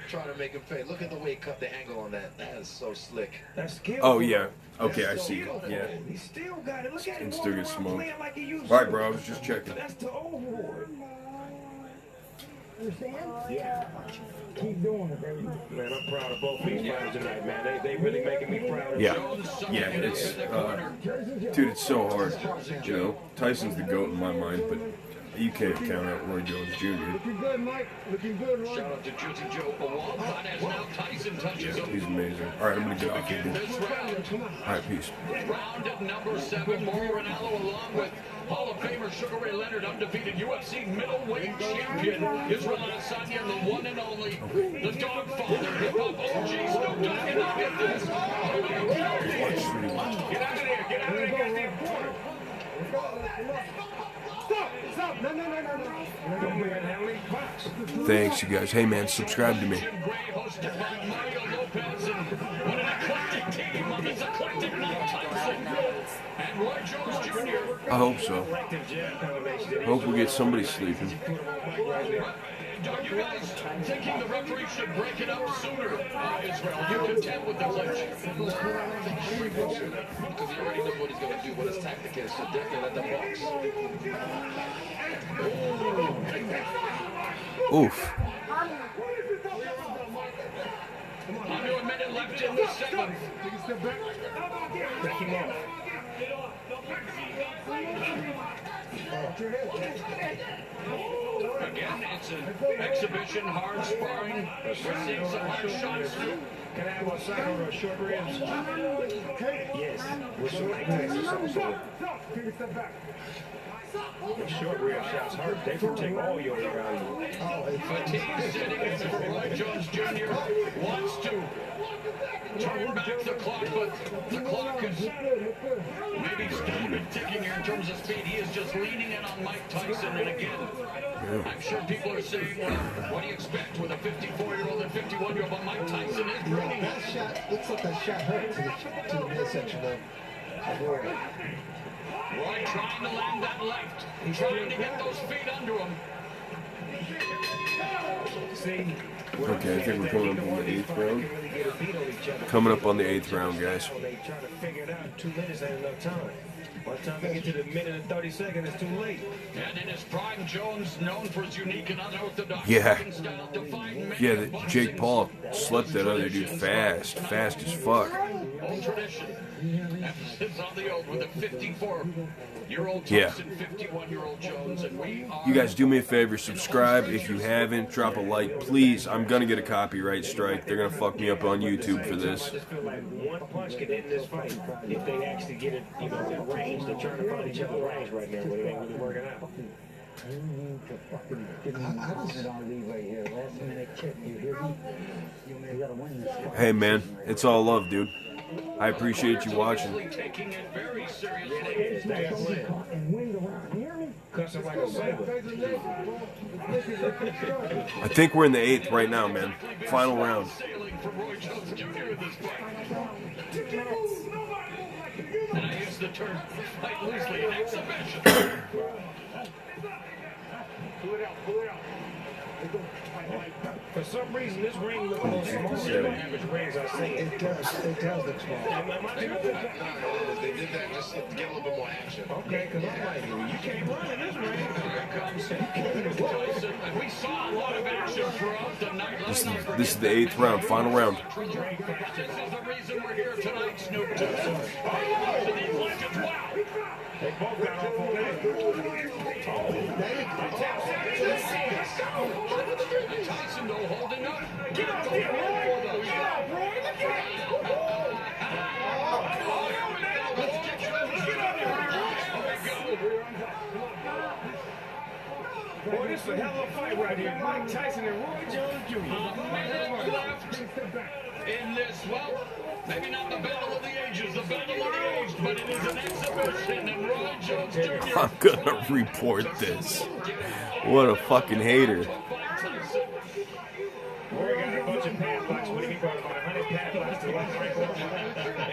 Trying to make him pay. Look at the way he cut the angle on that. That is so slick. That's skill. Oh, yeah. Okay, I see. Yeah. He still got it. Look at him. And still walking get around smoked. playing like he used All right, to. bro. I was just checking. That's the old Roy. Understand? Yeah. Keep doing it, baby. Man, I'm proud of both these fighters tonight, man. They really making me proud of Yeah. them. Yeah, it's, dude, it's so hard. You know, Tyson's the GOAT in my mind, but you can't count out Roy Jones Jr. Looking good, Mike. Looking good, Roy. Shout out to Juicy Joe Awad. As now Tyson touches him. He's amazing. All right, I'm gonna get off here, dude. This round, All right, peace. round at number 7, Mauro Ranallo along with Hall of Famer Sugar Ray Leonard, undefeated UFC middleweight champion, Israel Adesanya, and the one and only, the Dogfather, hip-hop OG Snoop Dogg. And now get this. Get out of there. Get out of there, goddamn corner. Stop. No. Don't bring that Henley box. Thanks, you guys. Hey, man, subscribe to me. Gray, hosted by Mario Lopez, and what an eclectic team on this eclectic Mike Tyson and Roy Jones Jr. I hope so. I hope we get somebody sleeping. Are you guys thinking the referee should break it up sooner, Israel? You content with the clinch? Because he already knows what he's going to do, what his tactic is. So definitely let them box. Oof. Under a minute left in the 7th. Take him off. Again, it's an exhibition, hard sparring. We're seeing some hard shots. Can I have a side or a short ribs? Yes, with some Mike Tyson also. The short rib shots hurt. They can take all your hair out of you. Fatigue setting in for Roy Jones Jr. Wants to turn back the clock, but the clock is maybe started ticking here in terms of speed. He is just leaning in on Mike Tyson, and again, I'm sure people are saying, well, what do you expect with a 54-year-old and 51-year-old? But Mike Tyson is bringing That shot looks like that shot hurt to the midsection of Roy. Roy trying to land that left, trying to get those feet under him. See? Okay, I think we're coming up on the 8th round. Coming up on the 8th round, guys. They try to figure it out. 2 minutes ain't enough time. By the time they get to the minute and 30 seconds, it's too late. And in his prime, Jones, known for his unique and unorthodox Yeah. style, defying many Yeah, advances. Jake Paul slept that other dude fast as fuck. Old tradition. Emphasis on the old with a 54-year-old Yeah. Tyson, 51-year-old Jones, and we are... You guys do me a favor, subscribe if you haven't, drop a like, please. I'm gonna get a copyright strike. They're gonna fuck me up on YouTube for this. I just feel like one punch could end this fight if they actually get it, in range. They're trying to find each other's range right now, but it ain't really working out. You need to fucking give me 1 minute on leave right here. Last minute kick, you hear me? You gotta win this fight. Hey, man, it's all love, dude. I appreciate you watching. Taking it very seriously. And win the round. You hear me? Cussing like a saber. I think we're in the 8th right now, man. Final round. Sailing for Roy Jones Jr. in this fight. And I use the term fight loosely, an exhibition. Pull it out. For some reason, this ring looks a little smaller than the average rings I see. It does look small. Am I thinking about that? They did that just to get a little bit more action. Okay, because I'm like, you can't run in this ring. Here comes Tyson. And we saw a lot of action throughout the night. This is the 8th round, final round. This is the reason we're here tonight, Snoop Dogg. Oh, these legends, wow. They both got off on that. Tyson, though, holding up. Get out there, Roy. Get out, Roy. Boy, this is a hell of a fight right here. Mike Tyson and Roy Jones Jr. A minute left in this, well, maybe not the battle of the ages, the battle of the aged, but it is an exhibition, and Roy Jones Jr. I'm gonna report this. What a fucking hater. Roy got a bunch of padlocks. What did he got? About 100 padlocks to left ankle.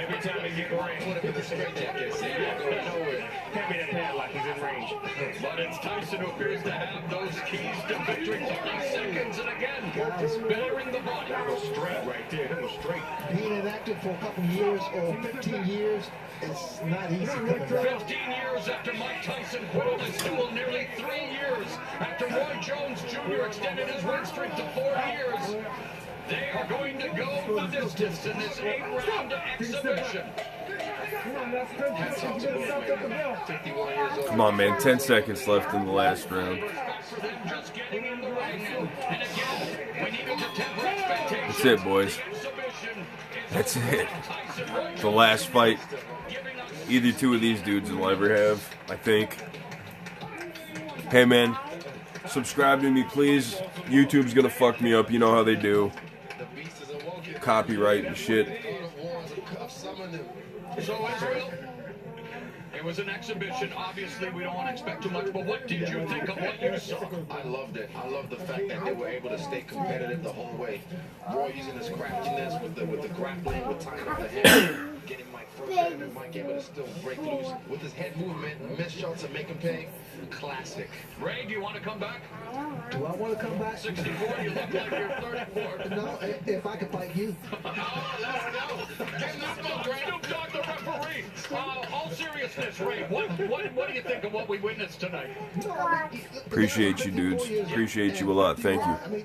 Every time he get range. Hand me that padlock. He's in range. But it's Tyson who appears to have those keys to victory. 30 seconds, and again, bettering the body. That was straight right there. That was straight. Being inactive for a couple years or 15 years is not easy coming back. 15 years after Mike Tyson quit on his stool, nearly 3 years after Roy Jones Jr. extended his win streak to 4 years. They are going to go the distance in this 8-round exhibition. Come on, man. 10 seconds left in the last round. For them just getting in the ring. And again, we needed to temper expectations. That's it, boys. Exhibition. That's it. The last fight either two of these dudes will ever have, I think. Hey, man, subscribe to me, please. YouTube's gonna fuck me up. You know how they do. Copyright and shit. So, Israel, it was an exhibition. Obviously, we don't want to expect too much, but what did you think of what you saw? I loved it. I love the fact that they were able to stay competitive the whole way. Roy using his craftiness with the grappling, with tying up the head, getting Mike frustrated, and Mike able to still break loose with his head movement, miss shots and make him pay. Classic. Ray, do you want to come back? Do I want to come back? 64, you look like you're 34. No, if I could fight you. Oh, let's go. Snoop Dogg, the referee. All seriousness, Ray, what do you think of what we witnessed tonight? Appreciate you, dudes. Appreciate you a lot. Thank you.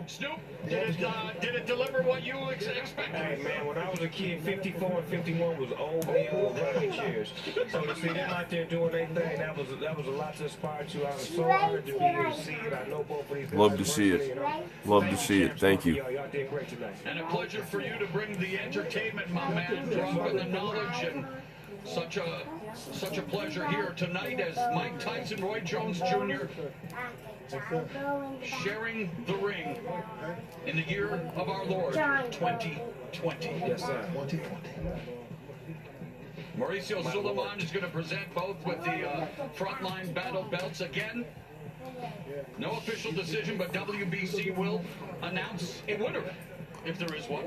Snoop, did it deliver what you expected? Hey man, when I was a kid, 54 and 51 was old men with rocking chairs. So to see them out there doing their thing, that was a lot to aspire to. I was so honored to be here to see it. I know both of these guys. Love to see it. Love to see it. Thank you. Y'all did great tonight. And a pleasure for you to bring the entertainment, my man, dropping the knowledge, and such a pleasure here tonight as Mike Tyson, Roy Jones Jr. sharing the ring in the year of our Lord 2020. Yes, sir. 2020. Mauricio Suleiman is going to present both with the frontline battle belts again. No official decision, but WBC will announce a winner if there is one.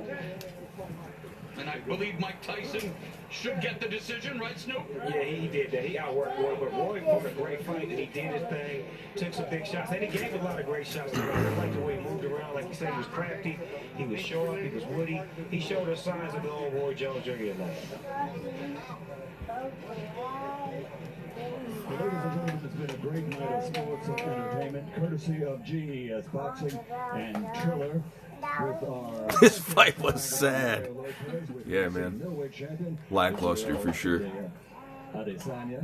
And I believe Mike Tyson should get the decision, right, Snoop? Yeah, he did that. He outworked Roy, but Roy put a great fight, and he did his thing, took some big shots, and he gave a lot of great shots. I like the way he moved around. Like you said, he was crafty, he was sharp, he was woody. He showed us signs of the old Roy Jones Jr. tonight. Ladies and gentlemen, it's been a great night of sports and entertainment, courtesy of GES Boxing and Triller. This fight was sad. Yeah, man. Lackluster for sure. Adesanya,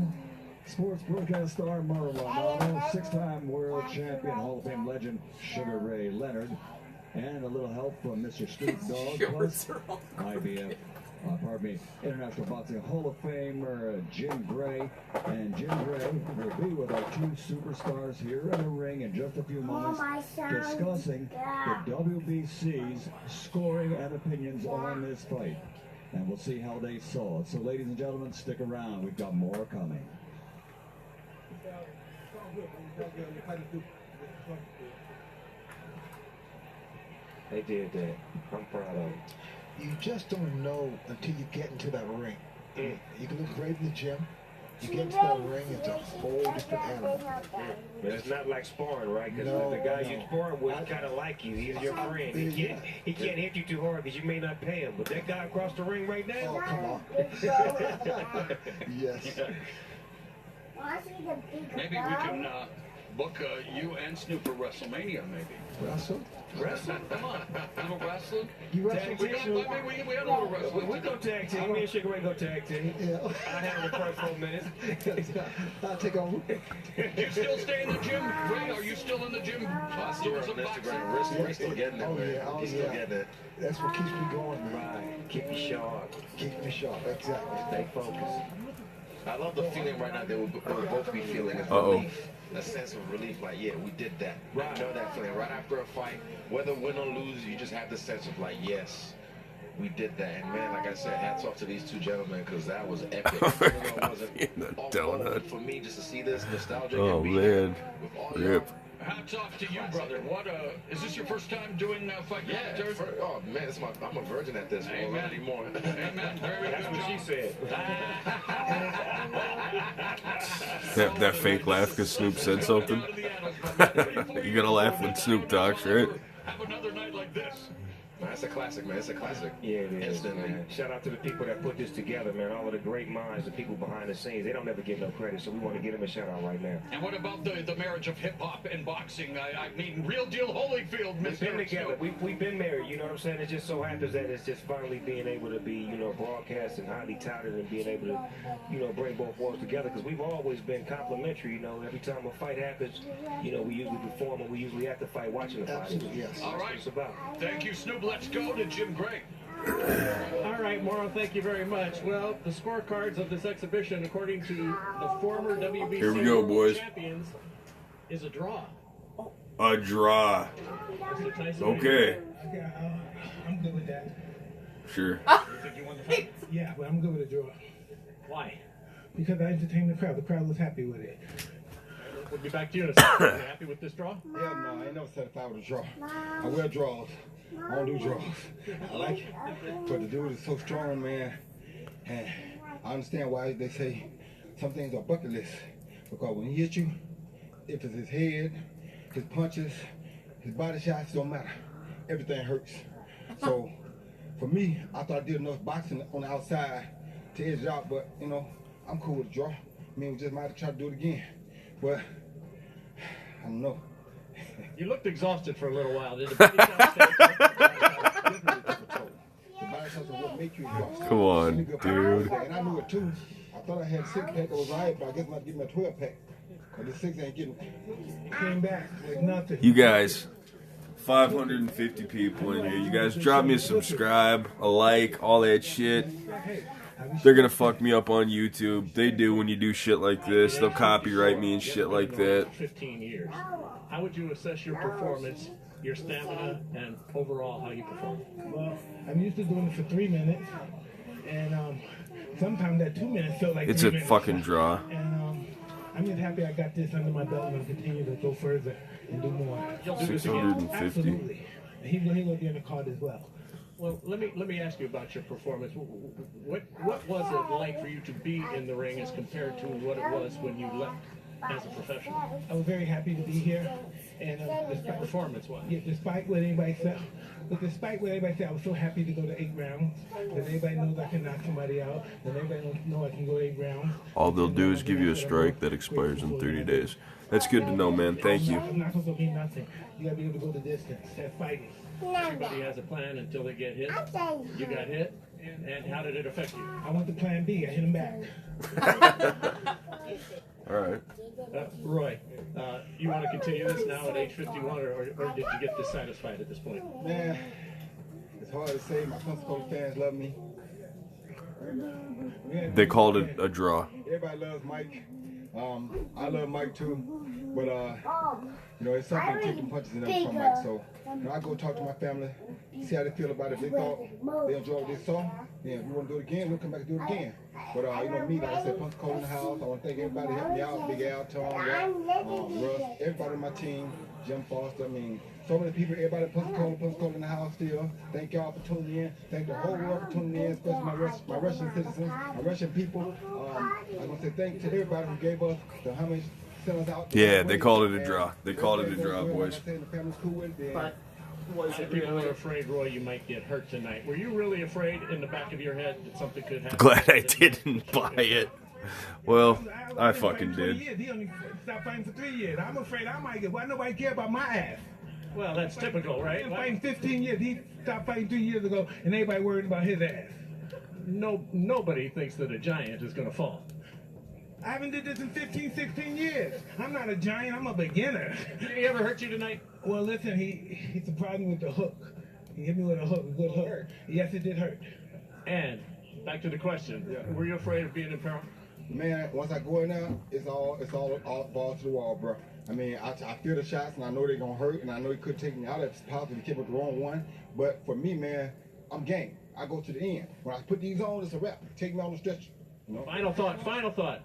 sports broadcast star Marlon, six-time world champion, Hall of Fame legend Sugar Ray Leonard, and a little help from Mr. Snoop Dogg, plus IBF. International Boxing Hall of Famer Jim Gray. And Jim Gray will be with our two superstars here in the ring in just a few moments, discussing the WBC's scoring and opinions on this fight. And we'll see how they saw it. So, ladies and gentlemen, stick around. We've got more coming. They did that. I'm proud of them. You just don't know until you get into that ring. You can look great in the gym. You get into that ring, it's a whole different animal. But it's not like sparring, right? Because the guy you're sparring with kind of like you. He's your friend. He can't hit you too hard because you may not pay him. But that guy across the ring right now? Oh, come on. Yes. Maybe we can book you and Snoop for WrestleMania, maybe. Wrestle? Wrestle? Come on. A little wrestling? You wrestle? We had a little wrestling. We go tag team. Me and Sugar Ray go tag team. Yeah. I handle the first 4 minutes. I'll take over. Do you still stay in the gym, Ray? Are you still in the gym doing some boxing? We're still getting it, man. He's still getting it. That's what keeps me going, man. Right. Keep me sharp. Keep me sharp, exactly. Stay focused. I love the feeling right now that we'll both be feeling is relief. A sense of relief, like, yeah, we did that. Right. I know that feeling. Right after a fight, whether win or lose, you just have the sense of, like, yes, we did that. And, man, like I said, hats off to these two gentlemen, because that was epic. Even though it wasn't all for me just to see this nostalgia. Oh, man. Rip. Hats off to you, brother. What is this your first time doing fight commentary? Oh man, I'm a virgin at this. Amen. Anymore. Amen. Very That's good what she said. That fake laugh because Snoop said something. You gotta laugh when Snoop talks, right? Have another night like this. That's a classic, man. It's a classic. Yeah, it is, Instantly. man. Shout out to the people that put this together, man. All of the great minds, the people behind the scenes. They don't ever get no credit, so we want to give them a shout out right now. And what about the marriage of hip-hop and boxing? I mean, real deal Holyfield, We've Mr. been together. We've been married, you know what I'm saying? It just so happens that it's just finally being able to be, broadcast and highly touted and being able to, bring both worlds together, because we've always been complimentary, every time a fight happens, we usually perform and we usually have to fight watching the fight. Absolutely, yes. All right. That's what it's about. Thank you, Snoop. Let's go to Jim Gray. All right, Morrow, thank you very much. Well, the scorecards of this exhibition, according to the former WBC Here we go, boys. champions, is a draw. A draw. Mr. Tyson, Okay. I'm good with that. Sure. you think you won the fight? Yeah, but I'm good with a draw. Why? Because I entertained the crowd. The crowd was happy with it. We'll be back to you in a second. Are you happy with this draw? Yeah, no, I ain't never satisfied with a draw. I wear draws. I don't do draws. I like it. But the dude is so strong, man. And I understand why they say some things are bucket list. Because when he hits you, if it's his head, his punches, his body shots, don't matter. Everything hurts. So for me, I thought I did enough boxing on the outside to edge it out, but you know, I'm cool with a draw. I mean, we just might have to try to do it again. But I don't know. You looked exhausted for a little while. Did the body shots take Come on, dude. And I knew it too. I thought I had a 6-pack that was right, but I guess I might give me a 12-pack. Cause the 6 ain't getting it. Came back like nothing. You guys, 550 people in here. You guys drop me a subscribe, a like, all that shit. They're gonna fuck me up on YouTube. They do when you do shit like this. They'll copyright me and shit like that. 15 years. How would you assess your performance, your stamina, and overall how you perform? Well, I'm used to doing it for 3 minutes, and sometimes that 2 minutes felt like It's 3 a minutes. fucking draw. And I'm just happy I got this under my belt and I'll continue to go further and do more. 650. Absolutely. He's gonna be on the card as well. Well, let me ask you about your performance. What was it like for you to be in the ring as compared to what it was when you left as a professional? I was very happy to be here, and Despite performance-wise. Yeah, despite what anybody said, I was so happy to go to 8 rounds. Because everybody knows I can knock somebody out, and everybody knows I can go 8 rounds. All they'll do is give you a strike that expires in 30 days. That's good to know, man. Thank you. I'm not gonna be nothing. You gotta be able to go the distance. That's fighting. Everybody has a plan until they get hit. You got hit, and how did it affect you? I went to plan B. I hit him back. All right. Roy, you want to continue this now at age 51, or did you get dissatisfied at this point? Man, it's hard to say. My Pensacola fans love me. They called it a draw. Everybody loves Mike. I love Mike too, but you know, it's something to take them punches and everything from Mike. So, you know, I go talk to my family, see how they feel about it. If they thought they enjoyed what they saw, then if we want to do it again, we'll come back and do it again. But you know me, like I said, Pensacola in the house. I want to thank everybody who helped me out. Big Al, Tom, Russ, everybody on my team, Jim Foster. I mean, so many people, everybody in Pensacola in the house still. Thank y'all for tuning in. Thank the whole world for tuning in, especially my Russian citizens, my Russian people. I want to say thank to everybody who gave us the how many sent us out. Yeah, they called it a draw. They called it a draw, boys. But people were afraid, Roy, you might get hurt tonight. Were you really afraid in the back of your head that something could happen? Glad I didn't buy it. Well, I fucking did. He only stopped fighting for 3 years. I'm afraid I might get. Why nobody care about my ass? Well, that's typical, right? He's been fighting 15 years. He stopped fighting 3 years ago, and everybody worried about his ass. Nobody thinks that a giant is going to fall. I haven't did this in 15, 16 years. I'm not a giant. I'm a beginner. Did he ever hurt you tonight? Well, listen, he surprised me with the hook. He hit me with a hook, a good hook. Yes, it did hurt. And back to the question: were you afraid of being in peril? Man, once I go in there, it's all balls to the wall, bro. I mean, I feel the shots, and I know they're gonna hurt, and I know he could take me out if it's possible to keep with the wrong one. But for me, man, I'm game. I go to the end. When I put these on, it's a wrap. Take me on the stretcher. You know? Final thought.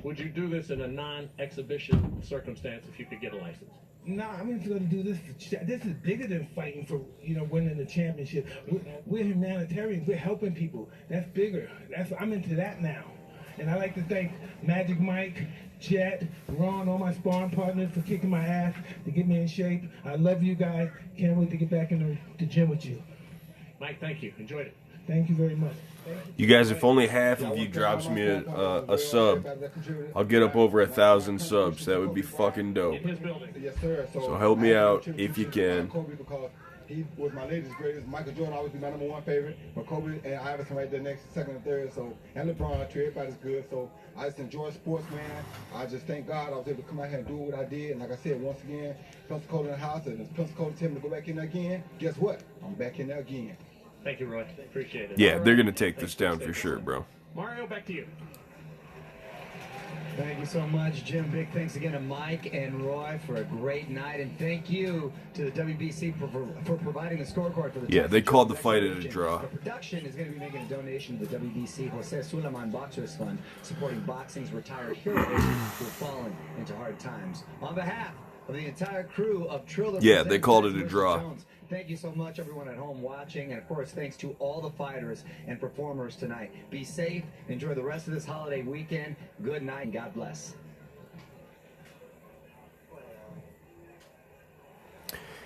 Would you do this in a non-exhibition circumstance if you could get a license? Nah, I'm just going to do this. This is bigger than fighting for, winning the championship. We're humanitarians. We're helping people. That's bigger. I'm into that now. And I like to thank Magic Mike, Jet, Ron, all my sparring partners for kicking my ass to get me in shape. I love you guys. Can't wait to get back in the gym with you. Mike, thank you. Enjoyed it. Thank you very much. You guys, if only half of you drops me a sub, I'll get up over 1,000 subs. That would be fucking dope. Yes, sir. So help me out if you can. Kobe, because he was my latest greatest. Michael Jordan always be my #1 favorite, but Kobe and Iverson right there next, second and third. So and LeBron too. Everybody's good. So I just enjoy sports, man. I just thank God I was able to come out here and do what I did. And like I said, once again, Pensacola in the house, and if Pensacola tell me to go back in there again, guess what? I'm back in there again. Thank you, Roy. Appreciate it. Yeah, they're going to take this down for sure, bro. Mario, back to you. Thank you so much, Jim. Big thanks again to Mike and Roy for a great night, and thank you to the WBC for providing the scorecard for the Yeah, Tyson they called the Trophy fight at a exhibition. draw. The production is going to be making a donation to the WBC Jose Suleiman Boxers Fund, supporting boxing's retired heroes who have fallen into hard times. On behalf of the entire crew of Triller, Yeah, they called it a draw. Jones, thank you so much, everyone at home watching, and of course, thanks to all the fighters and performers tonight. Be safe, enjoy the rest of this holiday weekend. Good night, and God bless.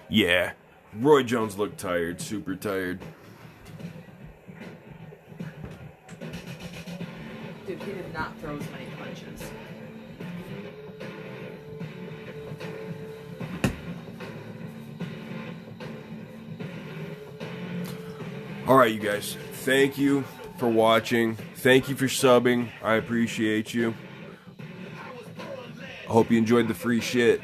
Yeah, Roy Jones looked tired, super tired. Dude, he did not throw as many punches. All right, you guys. Thank you for watching. Thank you for subbing. I appreciate you. I hope you enjoyed the free shit.